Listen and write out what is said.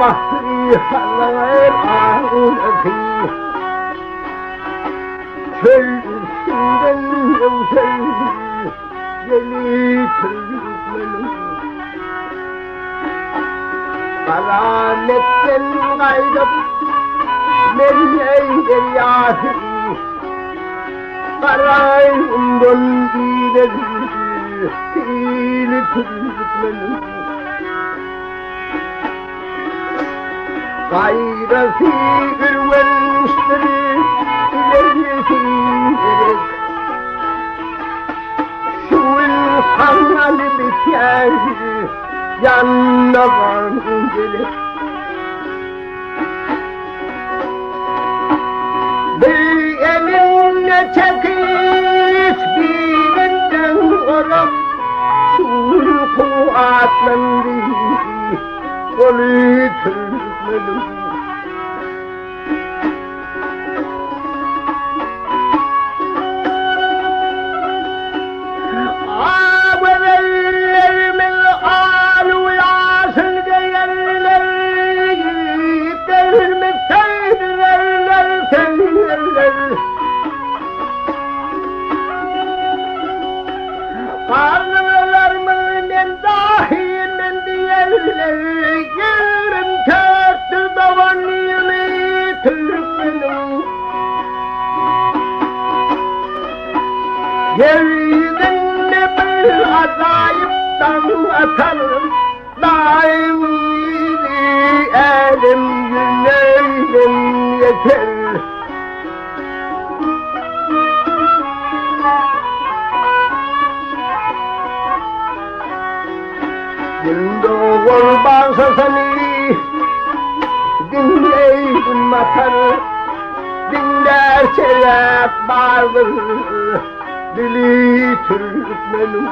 bahri halayır ağrısı çöl üstünden yönsel yeni Türkmen'im Kalametten gayrı Mermey deryası Karayımdan gider Yeni Türkmen'im Gayrısı ürvenmiştir ilerisi gerek Şu insanlar biter yanına var gerek Bir elimle çekip birinden oram Sulhu atlandı Kolu Türkmen'im Ağabeylerimiz ağlıyasın diyenler Gidermiş seyrederler seyrederler Karnılarımın ben dahi ben diyenler Yerim törtü davan yemi Türkmen'im Yeryüzünde bir acayipten atarım Daimi elim yüreğim yeter Yılda kurbansa seni dinleyin matar Dinler şeref vardır Dili Türkmen'im